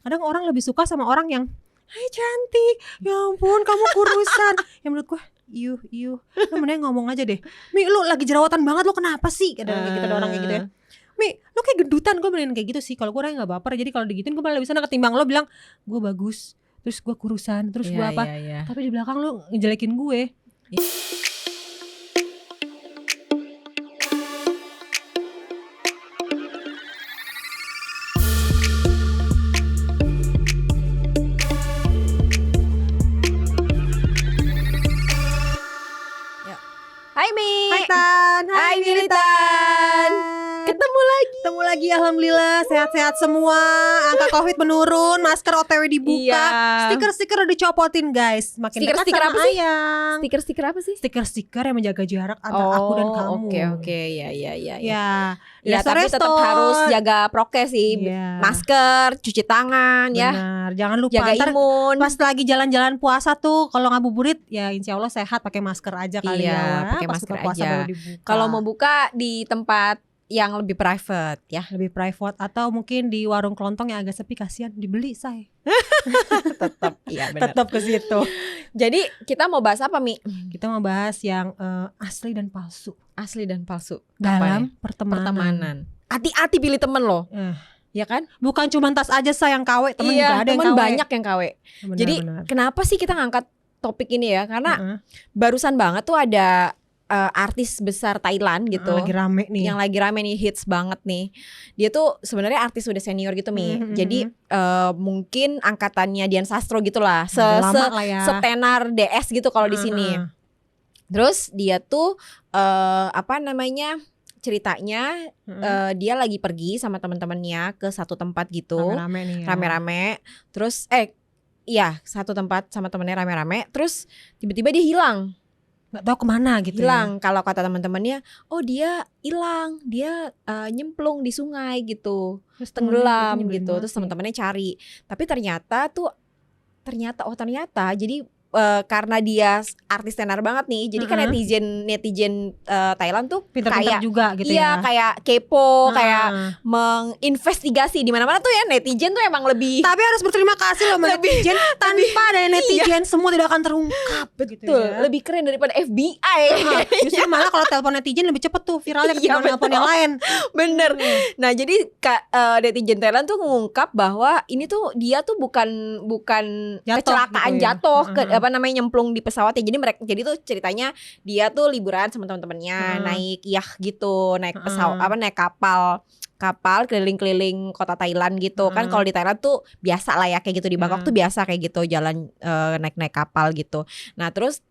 Kadang orang lebih suka sama orang yang hai cantik, ya ampun kamu kurusan. Yang menurut gue you lu mending ngomong aja deh, Mi lu lagi jerawatan banget, lu kenapa sih? Kadang kayak gitu ada orang kayak gitu ya, Mi lu kayak gendutan. Gue mending kayak gitu sih. Kalau gue orangnya gak baper. Jadi kalau digituin gue malah lebih senang ketimbang lo bilang gue bagus, terus gue kurusan, terus gue apa, tapi di belakang lu ngejelekin gue. Hai Mi. Hai Tan. Hai Militan. Ketemu lagi. Alhamdulillah sehat-sehat semua. Angka COVID menurun, masker OTW dibuka, Iya. stiker-stiker udah dicopotin guys. Makin dekat Stiker-stiker sama apa sih? Ayang. Stiker apa sih? Stiker-stiker yang menjaga jarak antara aku dan kamu. Oke, ya. Ya, Tapi tetap harus jaga prokes sih. Iya. Masker, cuci tangan ya. Benar, jangan lupa Jaga ntar imun. pas lagi jalan-jalan puasa tuh kalau ngabuburit ya insya Allah sehat, pakai masker aja kali ya. Pakai Pas masker buka puasa aja. baru dibuka. Kalau mau buka di tempat yang lebih private ya. lebih private atau mungkin di warung kelontong yang agak sepi, kasihan dibeli say. Tetap iya benar. Tetap ke situ. Jadi kita mau bahas apa Mi? Kita mau bahas yang asli dan palsu Asli dan palsu dalam Apa ya? pertemanan. Hati-hati pilih temen loh. Ya kan? Bukan cuma tas aja say yang KW, temen juga ada yang temen KW. banyak yang KW. Benar, Jadi benar. kenapa sih kita ngangkat topik ini ya? Karena barusan banget tuh ada artis besar Thailand gitu. Lagi rame nih. Yang lagi rame nih, hits banget nih. Dia tuh sebenarnya artis udah senior gitu Mi. Jadi mungkin angkatannya Dian Sastro gitu lah. Lama lah ya. Setenar DS gitu kalau di sini. Terus dia tuh ceritanya dia lagi pergi sama teman-temannya ke satu tempat gitu. Rame-rame nih ya. Rame-rame. Terus satu tempat sama temennya rame-rame. Terus tiba-tiba dia hilang. Gak tahu kemana gitu. Hilang. Kalau kata teman-temannya, oh dia hilang, dia nyemplung di sungai gitu, Terus tenggelam temennya gitu. Terus teman-temannya cari, tapi ternyata jadi karena dia artis tenar banget nih, jadi kan netizen Thailand tuh pintar-pintar kayak juga gitu iya, ya. kayak kepo, kayak menginvestigasi di mana-mana tuh ya. Netizen tuh emang lebih. Tapi harus berterima kasih loh sama netizen. Tanpa ada netizen semua tidak akan terungkap. Betul, gitu ya. lebih keren daripada FBI. Justru malah kalau telepon netizen lebih cepet tuh viralnya ketimbang telepon yang lain. Bener. Nah jadi netizen Thailand tuh mengungkap bahwa ini tuh dia tuh bukan kecelakaan gitu ya. jatuh nyemplung di pesawatnya. Jadi tuh ceritanya dia tuh liburan sama teman-temannya, naik naik pesawat naik kapal keliling-keliling kota Thailand gitu. Kan kalau di Thailand tuh biasa lah ya kayak gitu, di Bangkok tuh biasa kayak gitu, jalan naik kapal gitu. Nah terus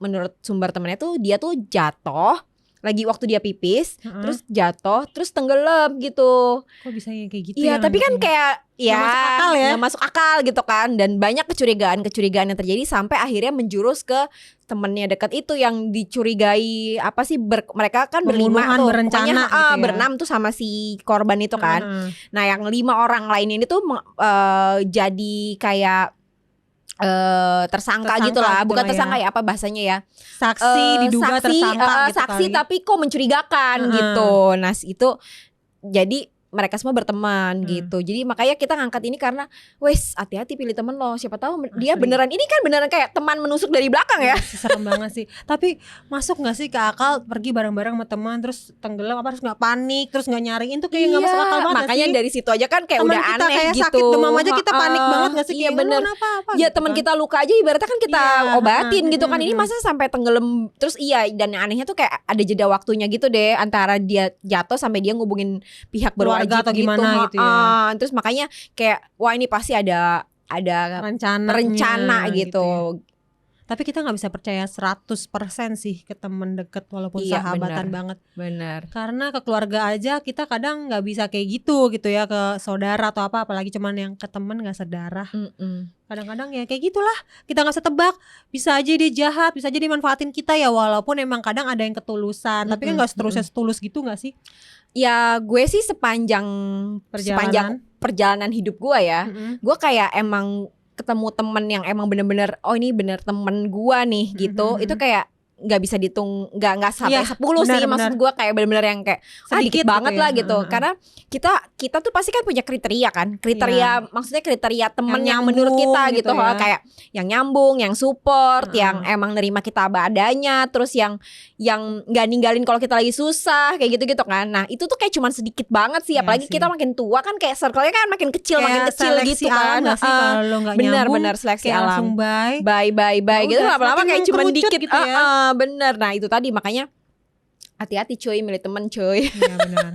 menurut sumber temennya tuh dia tuh jatuh lagi waktu dia pipis, terus jatuh, terus tenggelam gitu. Kok bisa kayak gitu? Iya, tapi kan kayak nggak masuk akal gitu kan. Dan banyak kecurigaan yang terjadi sampai akhirnya menjurus ke temennya dekat itu yang dicurigai apa sih mereka kan berlima tuh, berencana pokoknya gitu ya. berenam tuh sama si korban itu kan. Nah yang 5 orang lain ini tuh jadi kayak tersangka gitu lah, bukan tersangka ya apa bahasanya ya, saksi diduga tersangka gitu saksi kali. Tapi kok mencurigakan gitu. Nah itu jadi mereka semua berteman gitu. Jadi makanya kita ngangkat ini karena wes hati-hati pilih temen lo, siapa tahu dia beneran, ini kan beneran kayak teman menusuk dari belakang ya. Serem banget sih. Tapi masuk gak sih ke akal pergi bareng-bareng sama teman terus tenggelam, apa harus gak panik, terus gak nyariin tuh kayak gak masuk akal banget. Makanya sih? dari situ aja kan kayak temen udah kita aneh kayak gitu. sakit demam aja kita panik banget gak sih? Iya bener. Apa-apa Ya gitu teman kan. kita luka aja ibaratnya kan kita obatin gitu kan. Ini masa sampai tenggelam terus dan yang anehnya tuh kayak ada jeda waktunya gitu deh antara dia jatuh sampai dia ngubungin pihak berwajib atau gitu. gimana gitu ya. Terus makanya kayak wah ini pasti ada rencana gitu. Ya. Tapi kita gak bisa percaya 100% sih ke temen deket walaupun sahabatan banget. Bener. Karena ke keluarga aja kita kadang gak bisa kayak gitu ya, ke saudara atau apa, apalagi cuman yang ke temen gak sedarah. Kadang-kadang ya kayak gitulah, kita gak bisa tebak. Bisa aja dia jahat, bisa aja dia manfaatin kita ya, walaupun emang kadang ada yang ketulusan. Tapi kan gak seterusnya setulus gitu gak sih? Ya gue sih sepanjang perjalanan hidup gue ya, gue kayak emang ketemu temen yang emang bener-bener oh ini bener temen gue nih gitu. Itu kayak nggak bisa dihitung, nggak sampai Iya, 10 sih, benar, maksud gue kayak benar-benar yang kayak dikit Sedikit banget gitu ya. lah gitu. Karena kita tuh pasti kan punya kriteria kan, maksudnya kriteria temen yang menurut kita nyambung gitu, ya. kayak yang nyambung, yang support, yang emang nerima kita apa adanya, terus yang nggak ninggalin kalau kita lagi susah kayak gitu kan. Nah itu tuh kayak cuman sedikit banget sih, Iya apalagi sih. kita makin tua kan kayak circle-nya kan makin kecil Kayak gitu seleksi kan. alam gak sih, kalau lo nggak nyambung Bener seleksi kayak alam. langsung bye. Bye gitu, Udah, lama-lama semakin kayak cuman mengkerucut dikit gitu ya. bener. Nah itu tadi makanya hati-hati cuy milih temen cuy. Iya benar.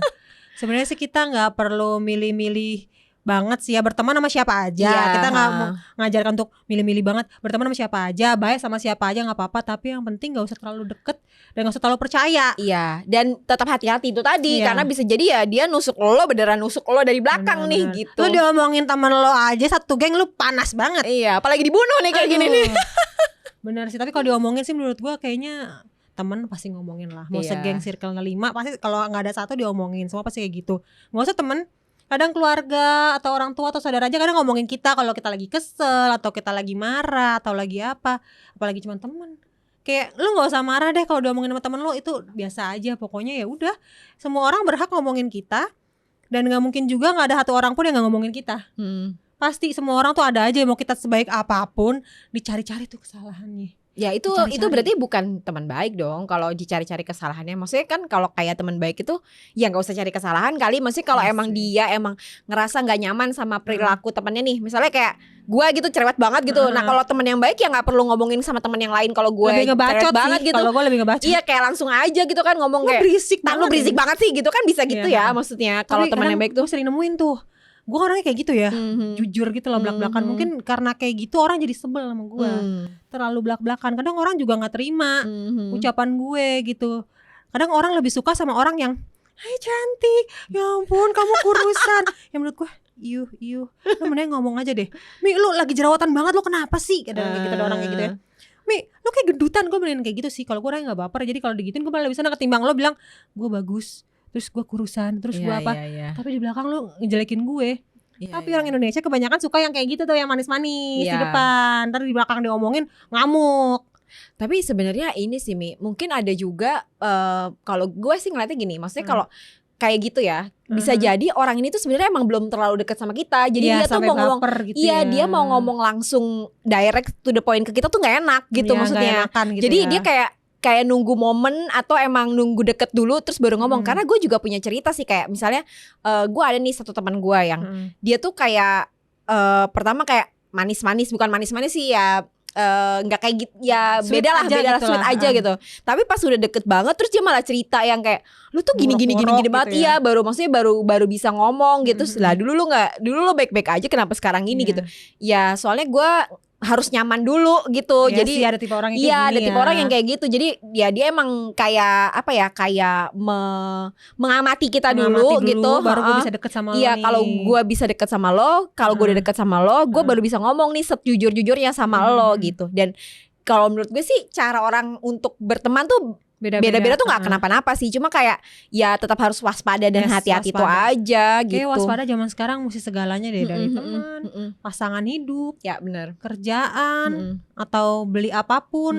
Sebenarnya sih kita nggak perlu milih-milih banget sih ya, berteman sama siapa aja. Iya. Kita nggak mau ngajarkan untuk milih-milih banget, berteman sama siapa aja, baik sama siapa aja nggak apa-apa. Tapi yang penting nggak usah terlalu deket dan nggak usah terlalu percaya. Iya, dan tetap hati-hati itu tadi, Iya. karena bisa jadi ya dia nusuk lo, beneran nusuk lo dari belakang nih Benar-benar. gitu. Lu diomongin teman lo aja satu geng, lu panas banget. Iya, apalagi dibunuh nih kayak gini Aduh. nih. Benar sih, tapi kalau diomongin sih menurut gua kayaknya teman pasti ngomongin lah. Mau Iya. segeng circle-nya 5 pasti, kalau nggak ada satu diomongin, semua pasti kayak gitu. Nggak usah temen, kadang keluarga atau orang tua atau saudara aja kadang ngomongin kita kalau kita lagi kesel atau kita lagi marah atau lagi apa, apalagi cuma temen. Kayak lu nggak usah marah deh kalau diomongin sama temen lu, itu biasa aja. Pokoknya ya udah, semua orang berhak ngomongin kita, dan nggak mungkin juga nggak ada satu orang pun yang nggak ngomongin kita. Pasti semua orang tuh ada aja, mau kita sebaik apapun dicari-cari tuh kesalahannya. Ya itu Dicari-cari. berarti bukan teman baik dong kalau dicari-cari kesalahannya. Maksudnya kan kalau kayak teman baik itu ya nggak usah cari kesalahan kali. Maksudnya kalau Iya emang sih. dia emang ngerasa nggak nyaman sama perilaku temannya nih, misalnya kayak gue gitu cerewet banget gitu. Nah kalau teman yang baik ya nggak perlu ngomongin sama teman yang lain kalau gue Lebih ngebacot cerewet banget sih, gitu. kalau gue lebih ngebacot. Iya kayak langsung aja gitu kan ngomong Lu kayak berisik lu berisik banget sih gitu kan, bisa gitu Iya. ya maksudnya. Kalau Tapi teman yang kadang baik tuh gue sering nemuin tuh, gue orangnya kayak gitu ya, jujur gitu loh, belak-belakan. Mungkin karena kayak gitu orang jadi sebel sama gue, terlalu belak-belakan. Kadang orang juga nggak terima ucapan gue gitu. Kadang orang lebih suka sama orang yang hai cantik, ya ampun kamu kurusan. Ya menurut gue lu mending ngomong aja deh, Mi lu lagi jerawatan banget, lu kenapa sih? Kadang kayak gitu ada orang kayak gitu ya, Mi lu kayak gendutan. Gue mending kayak gitu sih. Kalau gue orangnya nggak baper, jadi kalau digituin gue malah lebih senang ketimbang lo bilang gue bagus, terus gue kurusan, terus gue apa, tapi di belakang lu ngejelekin gue. Tapi orang Indonesia kebanyakan suka yang kayak gitu tuh, yang manis-manis di Iya. depan, ntar di belakang diomongin ngamuk. Tapi sebenarnya ini sih Mi, mungkin ada juga kalau gue sih ngeliatnya gini, maksudnya kalau kayak gitu ya, bisa jadi orang ini tuh sebenarnya emang belum terlalu dekat sama kita. Jadi Iya, dia tuh sampai mau ngomong, baper gitu iya ya. dia mau ngomong langsung direct to the point ke kita tuh nggak enak gitu Iya, maksudnya. nggak enakan gitu Jadi ya. dia kayak nunggu momen atau emang nunggu deket dulu terus baru ngomong. Karena gue juga punya cerita sih, kayak misalnya gue ada nih satu teman gue yang dia tuh kayak pertama kayak manis-manis, bukan manis-manis sih ya, nggak kayak gitu ya, Sweet beda lah aja gitu sweet lah. aja gitu. Tapi pas udah deket banget terus dia malah cerita yang kayak lu tuh gini Borok-borok banget gitu ya, ya. baru bisa ngomong gitu. Lah dulu lu baik-baik aja, kenapa sekarang gini Iya. gitu. Ya soalnya gue harus nyaman dulu gitu. Iya Jadi sih, ada tipe orang yang iya, kayak ada gini tipe ya. orang yang kayak gitu. Jadi ya dia emang kayak apa ya, kayak mengamati kita dulu gitu. Baru gue Heeh. bisa deket sama Iya, lo nih. kalau gue bisa deket sama lo, kalau gue udah deket sama lo, gue baru bisa ngomong nih sejujur-jujurnya sama lo gitu. Dan kalau menurut gue sih cara orang untuk berteman tuh beda-beda tuh nggak kenapa-napa sih, cuma kayak ya tetap harus waspada dan Yes, hati-hati itu waspada. aja gitu. Kayak waspada zaman sekarang mesti segalanya deh, dari teman, pasangan hidup, Ya benar. kerjaan, atau beli apapun.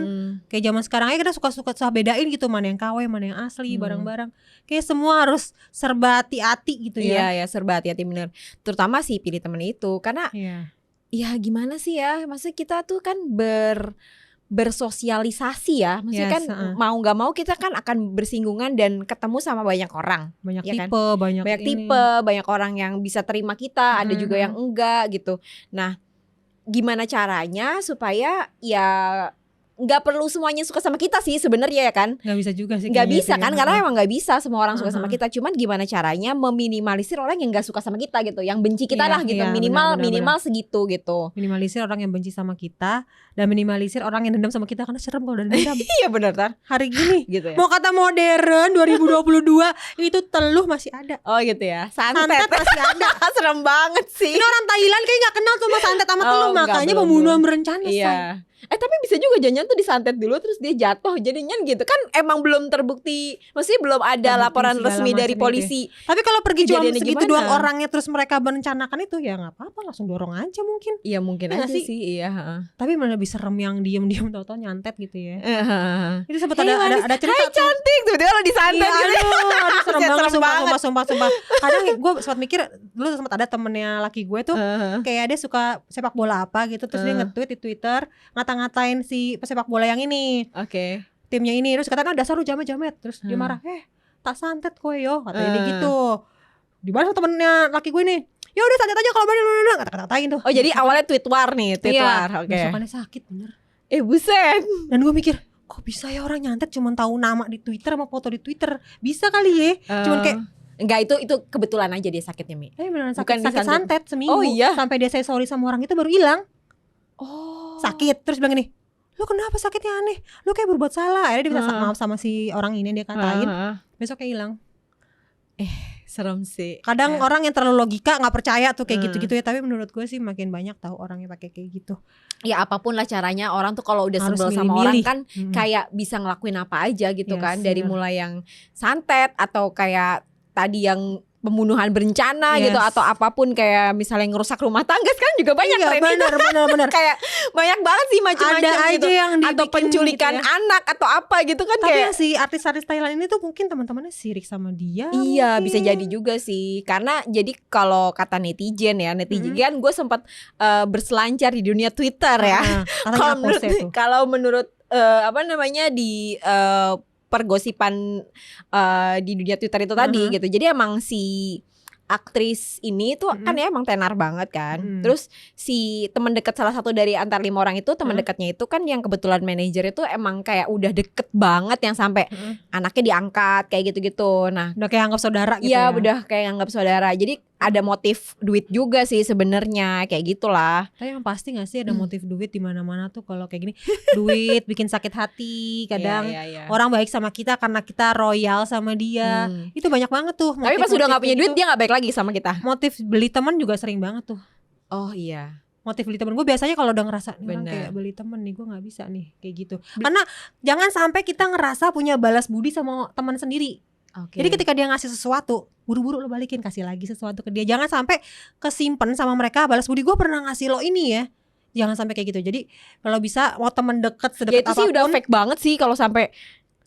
Kayak zaman sekarang aja kita suka bedain gitu, mana yang KW, mana yang asli, barang-barang. Kayak semua harus serba hati-hati gitu ya. Iya ya, serba hati-hati bener. Terutama sih pilih temen itu, karena Iya. ya gimana sih ya, maksudnya kita tuh kan bersosialisasi ya, maksudnya Yes, kan mau nggak mau kita kan akan bersinggungan dan ketemu sama banyak orang, Banyak ya kan? tipe, banyak ini. tipe, banyak orang yang bisa terima kita, ada juga yang enggak gitu. Nah, gimana caranya supaya ya nggak perlu semuanya suka sama kita sih sebenarnya ya kan? Nggak bisa juga sih. Nggak kayak bisa gitu kan, ya. karena emang nggak bisa semua orang suka sama kita. Cuman gimana caranya meminimalisir orang yang nggak suka sama kita gitu, yang benci kita Iya, lah gitu, iya, minimal benar. segitu gitu. Minimalisir orang yang benci sama kita, dan minimalisir orang yang dendam sama kita, karena serem kalau udah dendam. Iya benar Tar, Hari gini gitu ya. mau kata modern 2022 itu teluh masih ada, Oh gitu ya, santet, santet masih ada. serem banget sih. Ini orang Thailand kayak nggak kenal tuh sama santet sama Oh, teluh, enggak, makanya belum. pembunuhan berencana. Iya. Say. Tapi bisa juga jangan tuh disantet dulu terus dia jatuh jadinya gitu kan, emang belum terbukti, maksudnya belum ada Terbukti laporan segala resmi dari macam polisi. Tapi kalau pergi cuma Kejadiannya segitu gimana? doang orangnya terus mereka merencanakan itu ya nggak apa-apa, langsung dorong aja mungkin. Iya mungkin Ya nggak aja sih? sih, iya. Heeh. Tapi malah lebih serem yang diem-diem tahu-tahu nyantet gitu ya. Itu sempat Hey, manis. ada cerita Hai tuh. cantik, tiba-tiba lo disantet Iya, gitu. aduh, serem Serem banget, banget. sumpah. Kadang gue sempat mikir, dulu sempat ada temennya laki gue tuh, kayak dia suka sepak bola apa gitu, terus dia nge-tweet di Twitter ngata-ngatain si pesepak bola yang ini, Oke. timnya ini, terus katakan dasar lu jamet-jamet, terus dia marah, tak santet kowe yo, katanya dia gitu. Dibalas sama temennya laki gue nih, ya udah santet aja kalau berani lu, kata-katain tuh. Oh jadi awalnya tweet war nih, tweet Iya, war. Oke. besokannya sakit bener. Buset. Dan gue mikir, kok bisa ya orang nyantet cuma tahu nama di Twitter sama foto di Twitter, bisa kali ya, cuman kayak enggak, itu kebetulan aja dia sakitnya, Mi. beneran Bukan sakit disantet. santet seminggu. Oh, iya? Sampai dia say sorry sama orang itu baru hilang. Oh. Sakit terus bilang gini, lu kenapa sakitnya aneh, lu kayak berbuat salah. Akhirnya dia minta maaf sama si orang ini, dia katain, besoknya hilang. Serem sih. Kadang orang yang terlalu logika nggak percaya tuh kayak gitu-gitu ya, tapi menurut gue sih makin banyak tahu orang yang pakai kayak gitu. Ya apapun lah caranya, orang tuh kalau udah Harus sebel sama orang milih-milih. kan kayak bisa ngelakuin apa aja gitu Yes, kan, dari bener. mulai yang santet atau kayak tadi yang pembunuhan berencana gitu, Yes. atau apapun kayak misalnya ngerusak rumah tangga sekarang juga banyak Iya, tren itu. bener. Kayak banyak banget sih macam-macam Ada gitu. aja yang Atau dibikin penculikan gitu ya. anak atau apa gitu kan. Tapi kayak ya si artis-artis Thailand ini tuh mungkin teman-temannya sirik sama dia. Iya mungkin. bisa jadi juga sih. Karena jadi kalau kata netizen ya, kan gue sempat berselancar di dunia Twitter ya. Katanya Kalau nge-post ya tuh. kalau menurut apa namanya di pergosipan di dunia Twitter itu tadi gitu. Jadi emang si aktris ini tuh kan ya emang tenar banget kan. Terus si teman dekat, salah satu dari antar 5 orang itu, teman dekatnya itu kan yang kebetulan manajer itu emang kayak udah deket banget, yang sampai anaknya diangkat kayak gitu-gitu. Nah, Udah kayak anggap saudara gitu iya ya. udah kayak anggap saudara. Jadi ada motif duit juga sih sebenarnya, kayak gitulah. Tapi yang pasti gak sih ada motif duit di mana-mana tuh kalau kayak gini. Duit bikin sakit hati. Kadang Iya. orang baik sama kita karena kita royal sama dia. Itu banyak banget tuh. Tapi pas udah nggak punya duit gitu. dia nggak baik lagi sama kita. Motif beli teman juga sering banget tuh. Oh iya. Motif beli teman gue biasanya kalau udah ngerasa nih orang Bener. kayak beli teman nih, gue nggak bisa nih kayak gitu. Karena jangan sampai kita ngerasa punya balas budi sama teman sendiri. Oke. Jadi ketika dia ngasih sesuatu, buru-buru lo balikin, kasih lagi sesuatu ke dia. Jangan sampai kesimpan sama mereka balas budi, gue pernah ngasih lo ini ya. Jangan sampai kayak gitu. Jadi kalau bisa mau temen deket Ya sedekat itu sih udah apapun. fake banget sih kalau sampai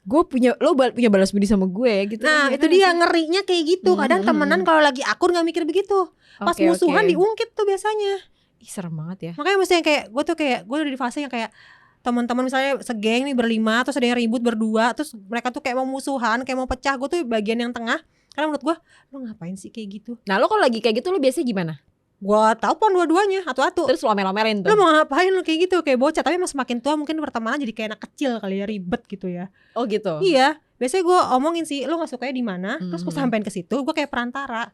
gue punya punya balas budi sama gue gitu. Nah kan, itu gimana dia sih? ngerinya kayak gitu. Kadang temenan kalau lagi akur gak mikir begitu. Pas Oke, musuhan oke. diungkit tuh biasanya. Ih, serem banget ya. Makanya mesti yang kayak gue udah di fase yang kayak teman-teman misalnya segeng nih berlima, terus ada yang ribut berdua, terus mereka tuh kayak mau musuhan, kayak mau pecah. Gue tuh bagian yang tengah. Karena menurut gue, lo ngapain sih kayak gitu? Nah lo kalau lagi kayak gitu lo biasanya gimana? Gue telepon dua-duanya, atu-atu. Terus lo omel-omelin Lo tuh. mau ngapain lo kayak gitu, kayak bocah. Tapi emang semakin tua mungkin pertemanan jadi kayak anak kecil kali ya, ribet gitu ya. Oh gitu. Iya, biasanya gue omongin sih, lo gak sukanya di mana, terus gue sampein ke situ, gue kayak perantara.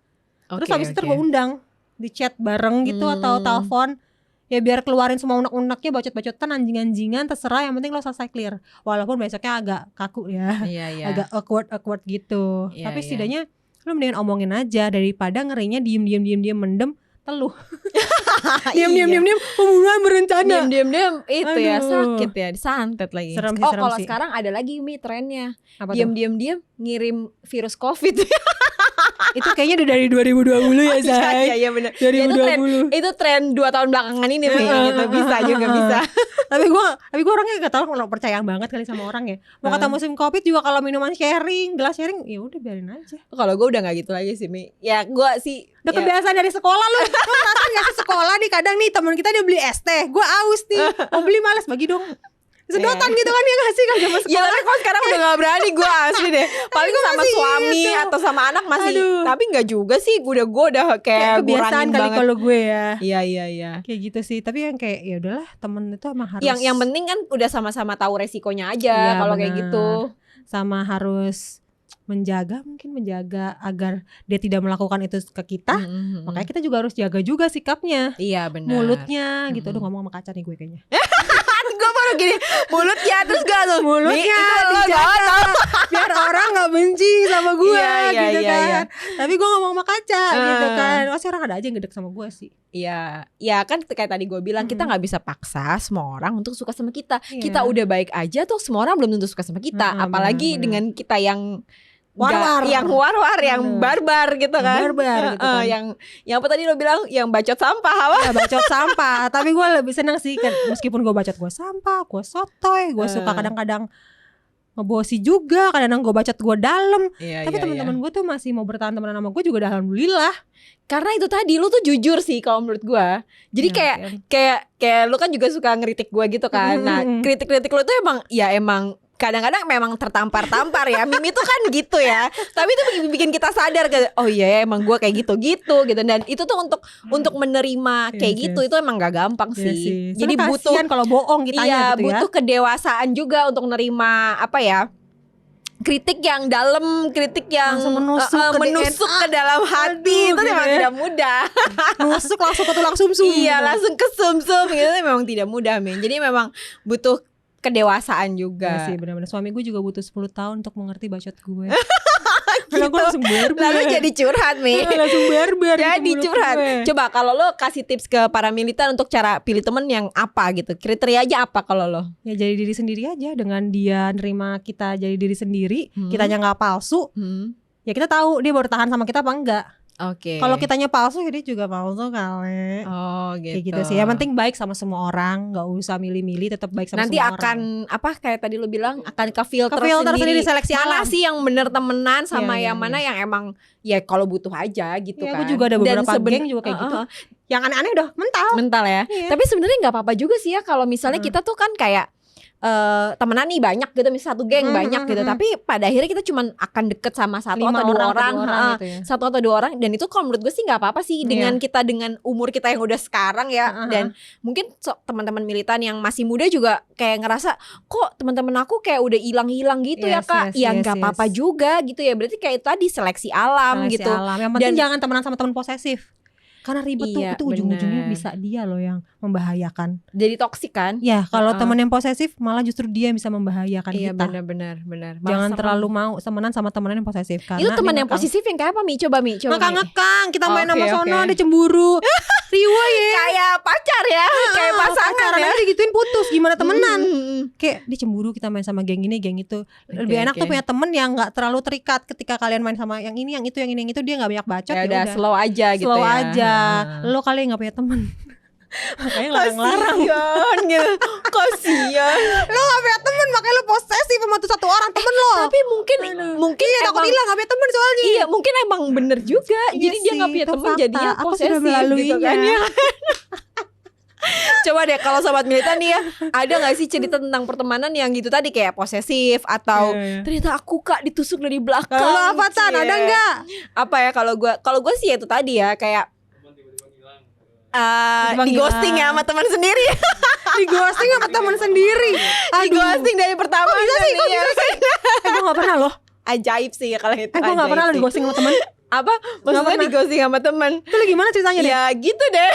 Terus habis itu gue undang di chat bareng gitu atau telepon. Ya biar keluarin semua unek-uneknya, bacot-bacotan, anjing-anjingan, terserah, yang penting lo selesai clear. Walaupun besoknya agak kaku ya, Iya. agak awkward gitu. Iya, Tapi iya. setidaknya lo mendingan omongin aja daripada ngerinya diem mendem teluh. Diem pembunuhan berencana. Diam-diam itu ya Aduh. sakit ya, disantet lagi. Serem sih, Oh serem kalau sih. sekarang ada lagi Mi trennya. Apa tuh? Diam-diam ngirim virus COVID. Itu kayaknya udah dari 2020 ya, Say. Iya benar. Itu tren 2 tahun belakangan ini Mi. Gitu. Bisa juga bisa. Tapi gue orangnya gak tau kalau percaya banget kali sama orang ya. Mau kata musim Covid juga kalau minuman sharing, gelas sharing, ya udah biarin aja. Kalau gue udah nggak gitu lagi sih Mi. Ya gue sih. Udah ya, kebiasaan dari sekolah lu. Lu ngerasain gak sih sekolah nih, kadang nih teman kita dia beli es teh, gue aus nih, mau beli males, bagi dong. Sedotan gitu kan ya gak sih kalau zaman Ya sekolah. tapi kalau sekarang udah gak berani gue asli deh. Paling Gue sama masih suami gitu. atau sama anak masih. Aduh. Tapi gak juga sih. Gue udah kayak Kayak kebiasaan ngurangin kali banget. kalau gue ya. Iya. Kayak gitu sih. Tapi yang kayak ya udahlah, temen itu emang harus Yang penting kan udah sama-sama tahu resikonya aja Iya, kalau kayak benar. gitu. sama harus menjaga agar dia tidak melakukan itu ke kita. Makanya kita juga harus jaga juga sikapnya. Iya benar. Mulutnya gitu. Aduh, ngomong sama kaca nih gue kayaknya. Gue gue baru gini mulutnya, terus gue tuh mulutnya dijaga biar orang nggak benci sama gue gitu kan. Tapi gue ngomong sama kaca gitu kan. Pasti orang ada aja yang gedek sama gue sih. Iya, ya kan kayak tadi gue bilang kita nggak bisa paksa semua orang untuk suka sama kita. Kita udah baik aja tuh semua orang belum tentu suka sama kita. Apalagi dengan kita yang war-war, yang barbar gitu kan. Barbar gitu kan. Yang apa tadi lo bilang, yang bacot sampah apa? Ya, bacot sampah. Tapi gue lebih seneng sih kan, meskipun gue bacot gue sampah, gue sotoy, gue suka kadang-kadang ngebosi juga, kadang-kadang gue bacot gue dalam. Tapi teman-teman gue tuh masih mau bertahan temenan sama gue juga udah alhamdulillah. Karena itu tadi lu tuh jujur sih kalau menurut gue. Jadi kayak lu kan juga suka ngeritik gue gitu kan. Nah, kritik-kritik lu tuh emang kadang-kadang memang tertampar-tampar ya. Mimi tuh kan gitu ya. Tapi itu bikin kita sadar kan, oh iya emang gue kayak gitu. Dan itu tuh untuk menerima kayak gitu itu emang gak gampang sih. Jadi butuh kalau bohong kitanya gitu ya. Butuh kedewasaan juga untuk nerima apa ya, kritik yang dalam, kritik yang menusuk ke dalam hati. Itu memang tidak mudah. Nusuk langsung ke tulang sumsum. Iya, langsung ke sumsum gitu memang tidak mudah, men. Jadi memang butuh kedewasaan juga. Ya sih, benar-benar suami gue juga butuh 10 tahun untuk mengerti bacot gue. Karena gue langsung barbar. Lalu jadi curhat, Mi. Langsung barbar. Jadi curhat. Coba kalau lo kasih tips ke para militan untuk cara pilih temen yang apa gitu, kriteria aja apa kalau lo? Ya jadi diri sendiri aja, dengan dia nerima kita jadi diri sendiri, kitanya nggak palsu. Ya kita tahu dia baru tahan sama kita apa enggak. Oke. Kalau kitanya palsu, dia juga palsu kali. Oh gitu. Kayak gitu sih. Yang penting baik sama semua orang, nggak usah milih-milih, tetap baik sama nanti semua orang. Nanti akan apa kayak tadi lu bilang akan ke filter sendiri seleksi mana alam. sih yang bener temenan sama yang mana yang emang ya kalau butuh aja gitu kan. Aku juga ada beberapa geng juga kayak gitu. Yang aneh-aneh udah mental ya. Tapi sebenarnya nggak apa-apa juga sih ya kalau misalnya kita tuh kan kayak temenan nih banyak gitu, misalnya satu geng banyak gitu, tapi pada akhirnya kita cuma akan deket sama satu atau dua orang gitu ya. Satu atau dua orang, dan itu kalau menurut gue sih nggak apa-apa sih dengan kita, dengan umur kita yang udah sekarang ya. Dan mungkin teman-teman militan yang masih muda juga kayak ngerasa kok teman-teman aku kayak udah hilang-hilang gitu ya kak. Ya nggak apa-apa juga gitu ya, berarti kayak tadi seleksi alam gitu. Yang penting jangan temenan sama teman posesif. Karena ribet tuh, itu ujung-ujungnya bisa dia loh yang membahayakan. Jadi toksik kan? Ya, kalau teman yang posesif malah justru dia yang bisa membahayakan kita. Iya benar. Jangan terlalu mau temenan sama teman yang posesif. Karena itu teman yang posesif yang kayak apa, Mi? Coba Mi. Ngekang, kita main sama sono, dia cemburu. Riwa ya. Kayak pacar ya, kayak pasangan ya. Nanti digituin putus, gimana temenan? Kayak dia cemburu kita main sama geng ini, geng itu. Lebih enak tuh punya temen yang nggak terlalu terikat. Ketika kalian main sama yang ini, yang itu, yang ini, yang itu, dia nggak banyak bacot. Ya udah slow aja gitu ya. Slow aja. Lo kali nggak punya temen. Makanya larang-larang gitu. Kasian. Lo gak punya temen, makanya lo posesif sama tuh satu orang temen lo. Tapi mungkin takut hilang gak punya temen soalnya. Iya mungkin emang bener juga. Jadi dia gak punya temen jadinya posesif gitu kan ya. Coba deh kalau sobat militan nih ya, ada gak sih cerita tentang pertemanan yang gitu tadi kayak posesif atau ternyata aku kak ditusuk dari belakang. Kalau apa Tan, ada gak? Apa ya, kalau gue sih itu tadi ya kayak di ghosting ya sama teman sendiri. Di ghosting sama teman sendiri. Di ghosting dari pertama. Kok bisa sih? Gue gak pernah loh. Ajaib sih kalau itu. Gue gak pernah loh di ghosting sama temen. Apa? Maksudnya di ghosting sama temen? Itu lagi gimana ceritanya deh? Ya gitu deh.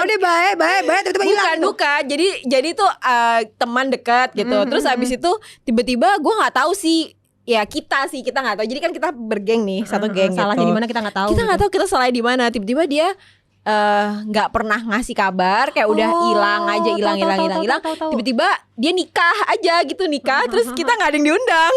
Udah baik tiba-tiba hilang. Bukan. Jadi tuh teman dekat gitu. Terus abis itu tiba-tiba gue nggak tahu sih. Ya kita nggak tahu. Jadi kan kita bergeng nih, satu geng. Salahnya di mana kita nggak tahu. Kita nggak tahu kita salahnya di mana. Tiba-tiba dia nggak pernah ngasih kabar, kayak udah hilang aja, hilang. Tiba-tiba dia nikah aja gitu, terus kita nggak ada yang diundang.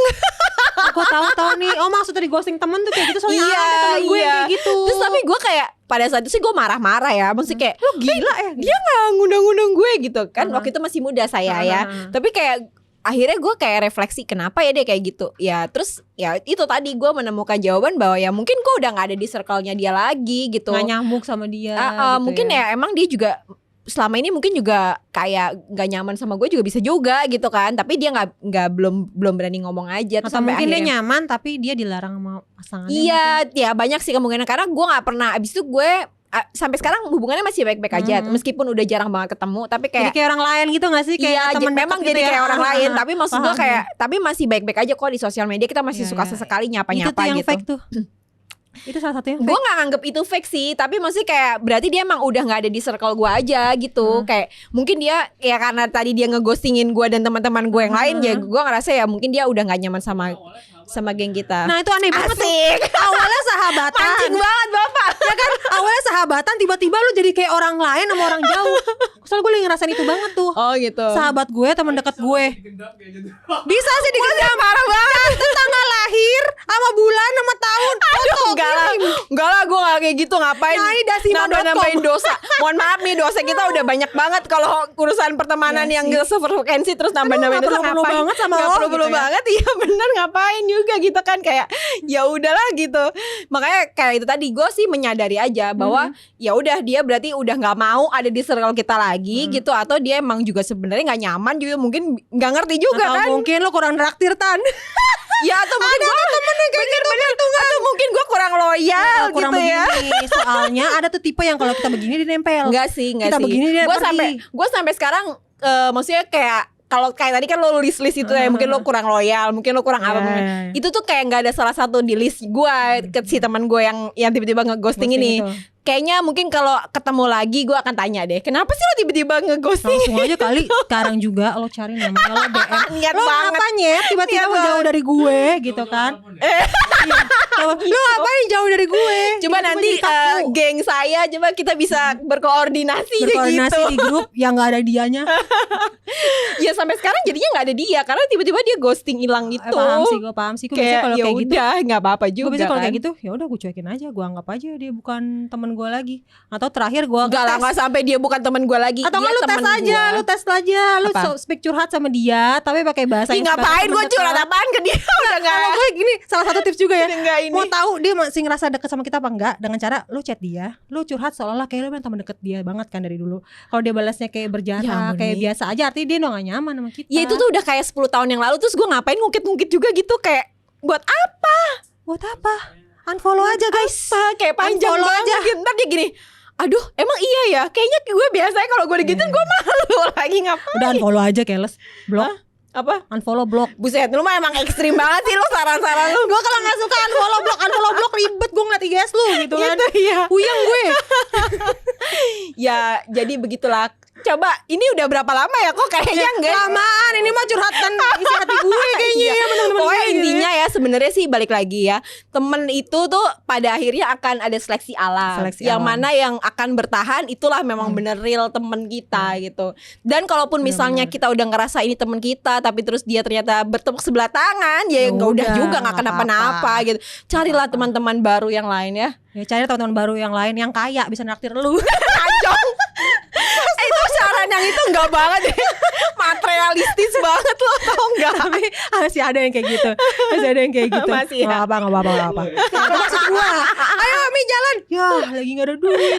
Aku tahu nih. Oh maksudnya di ghosting temen tuh kayak gitu, soalnya ada temen gue yang kayak gitu. Terus tapi gue kayak pada saat itu sih gue marah-marah ya, maksudnya kayak lo gila ya. Dia nggak ngundang-ngundang gue gitu kan. Waktu itu masih muda saya ya. Tapi kayak akhirnya gue kayak refleksi kenapa ya dia kayak gitu. Ya terus ya itu tadi gue menemukan jawaban bahwa ya mungkin gue udah gak ada di circle-nya dia lagi gitu. Gak nyambung sama dia gitu mungkin ya emang dia juga selama ini mungkin juga kayak gak nyaman sama gue juga bisa juga gitu kan. Tapi dia belum berani ngomong aja. Atau mungkin akhirnya dia nyaman tapi dia dilarang sama pasangannya. Iya mungkin. Ya banyak sih kemungkinan. Karena gue gak pernah, abis itu gue sampai sekarang hubungannya masih baik-baik aja, meskipun udah jarang banget ketemu, tapi kayak jadi kayak orang lain gitu gak sih? Kayak iya, memang jadi gitu kayak orang lain, tapi maksud gue kayak ya. Tapi masih baik-baik aja kok di sosial media, kita masih suka sesekali nyapa-nyapa itu tuh yang gitu. fake tuh. Itu salah satunya Gue gak nganggep itu fake sih, tapi maksudnya kayak berarti dia emang udah gak ada di circle gue aja gitu. Kayak mungkin dia ya karena tadi dia ngeghostingin gue dan teman-teman gue yang lain, ya gue ngerasa ya mungkin dia udah gak nyaman sama geng kita. Nah itu aneh banget tuh. Asik. Awalnya sahabatan. Mancing banget bapak. Ya kan, awalnya sahabatan, tiba-tiba lu jadi kayak orang lain sama orang jauh. Soalnya gue lagi ngerasain itu banget tuh. Oh gitu. Sahabat gue, teman dekat gue. Bisa sih digendam. Parah banget. Catet tanggal lahir sama bulan sama tahun. Foto Enggak lah gue gak kayak gitu. Ngapain Nyai Dasimo.com. nambah-nambahin dosa. Mohon maaf nih, dosa kita udah banyak banget. Kalau urusan pertemanan Iya yang sih. sefrekuensi terus nambah-nambahin Aduh, dosa, nggak perlu-perlu banget sama Nggak lo perlu-perlu gitu ya. banget. Iya bener, ngapain juga gitu kan. Kayak ya udahlah gitu. Makanya kayak itu tadi gue sih menyadari aja bahwa ya udah dia berarti udah nggak mau ada di circle kita lagi gitu, atau dia emang juga sebenarnya nggak nyaman juga, mungkin nggak ngerti juga Atau kan. mungkin lu kurang traktir Tan. Ya atau mungkin gue temen yang kayak gitu, atau mungkin gue kurang loyal Kurang gitu ya. begini. Soalnya ada tuh tipe yang kalau kita begini dia nempel. Enggak sih. Kita begini dia Gue pergi. sampai sekarang maksudnya kayak kalau kayak tadi kan lo list itu ya, mungkin lo kurang loyal, mungkin lo kurang apa, Yeah. itu tuh kayak nggak ada salah satu di list gue ke si teman gue yang tiba-tiba ngeghosting ini. Itu. Kayaknya mungkin kalau ketemu lagi gue akan tanya deh, kenapa sih lo tiba-tiba ngeghosting? Langsung aja kali sekarang juga lo cari namanya, lo DM. Niat Lo banget. ngapain ya tiba-tiba Niat menjauh banget. dari gue gitu kan. Iya. Lo ngapain jauh dari gue? Coba Tiba-tiba nanti jadi kaku. geng saya coba kita bisa berkoordinasi berkoordinasi gitu. di grup yang gak ada dianya. Ya sampai sekarang jadinya nggak ada dia karena tiba-tiba dia ghosting hilang gitu. Paham sih gue, paham sih. Gue biasanya Kayak kalau ya kayak gitu, udah nggak apa-apa juga. gue biasanya kalau kan. kayak gitu ya udah gue cuekin aja, gue anggap aja dia bukan temen gue lagi. Atau terakhir gue Enggak lah, nggak sampai dia bukan teman gue lagi. atau dia kan lu tes temen aja, gua. lu tes aja, lu Apa? speak curhat sama dia, tapi pakai bahasa Ih, yang ngapain gue curhat apaan ke dia? Udah nggak. Kalau gue gini, salah satu tips juga ya. Udah nggak ini. Mau tahu dia masih ngerasa deket sama kita apa enggak, dengan cara lu chat dia, lu curhat seolah-olah kayak lu memang teman deket dia banget kan dari dulu. Kalau dia balasnya kayak Ya berjarak, ampun, kayak Mi. biasa aja, artinya dia udah gak nyaman sama kita. Ya itu tuh udah kayak 10 tahun yang lalu. Terus gue ngapain ngungkit-ngungkit juga gitu. Kayak buat apa? Buat apa? Unfollow aja guys. Kayak panjang Unfollow banget aja. gitu. Ntar dia gini, aduh emang iya ya, kayaknya gue biasanya kalau gue digituin gue malu lagi ngapain. Udah unfollow aja keles. Blok. Apa? Unfollow blok. Buset, lu mah emang ekstrim banget sih lu saran-saran lu. Gue kalau gak suka unfollow blok ribet gue ngeliat IGS lu gitu kan. Gitu ya. Puyeng gue. Ya jadi begitulah. Coba ini udah berapa lama ya kok kayaknya enggak. Lamaan ini mah curhatan isi hati gue kayaknya Iya. ya teman-teman. Pokoknya gue gitu intinya ya sebenarnya sih balik lagi ya, temen itu tuh pada akhirnya akan ada seleksi alam. Seleksi yang alam. mana yang akan bertahan itulah memang bener real temen kita gitu. Dan kalaupun misalnya kita udah ngerasa ini temen kita tapi terus dia ternyata bertepuk sebelah tangan, ya Ya nggak udah udah, juga nggak nggak kenapa-napa apa-apa. gitu. Carilah teman-teman baru yang lain ya. Ya cari teman-teman baru yang lain yang kaya bisa naktir lu. Anjong. Itu saran yang itu enggak banget deh. Materialistis banget lo, tau enggak? Tapi masih ada yang kayak gitu. Masih ada yang kayak gitu. Masih ya? Nggak apa. Itu maksud gua. Ayo Mi jalan. Ya lagi gak ada duit nih.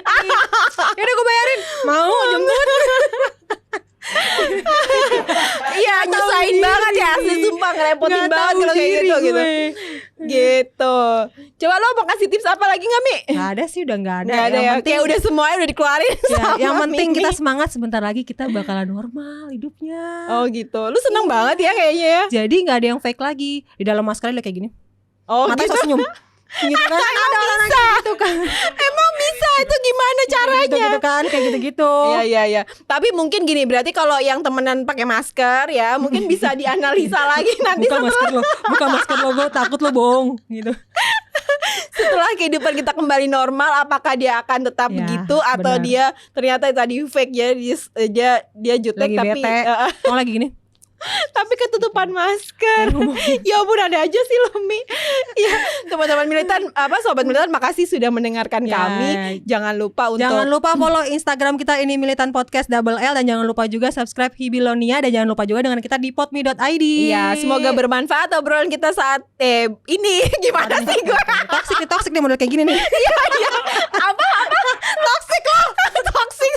Yaudah gue bayarin. Mau jemput. Iya, nyusahin banget ya, asli sumpah ngerepotin Nggak banget tahu kalau kayak diri gitu gitu. gue. Gitu. Coba lo mau kasih tips apa lagi enggak, Mi? Gak ada sih, udah gak ada. Nggak ada Yang ya. penting Kayak udah semuanya udah dikeluarin ya, sama yang penting Mimi. kita semangat, sebentar lagi kita bakalan normal hidupnya. Oh gitu. Lu seneng banget ya kayaknya ya. Jadi gak ada yang fake lagi. Di dalam maskernya kayak gini. Oh Matanya gitu. senyum. Gitu kan. Ada orang bisa. gitu kan. Emang bisa itu gimana caranya? Gitu kan, kayak gitu-gitu. Iya. Tapi mungkin gini, berarti kalau yang temenan pakai masker ya, mungkin bisa dianalisa lagi nanti Buka masker lo, gue takut lo bohong gitu. setelah kehidupan kita kembali normal, apakah dia akan tetap Ya, begitu atau benar. dia ternyata tadi fake ya, dia jutek Lagi tapi bete. Oh lagi gini. tapi ketutupan masker. Ya ampun, ada aja sih lo, Mi. Ya, teman-teman militan, sobat militan, makasih sudah mendengarkan Ya. kami. Jangan lupa untuk Jangan lupa follow Instagram kita ini Militan Podcast double L, dan jangan lupa juga subscribe Hibilonia, dan jangan lupa juga dengan kita di podme.id. Iya, semoga bermanfaat obrolan kita saat ini. Gimana sih gue? Toxic nih model kayak gini nih. Apa? Toxic loh. Toxic.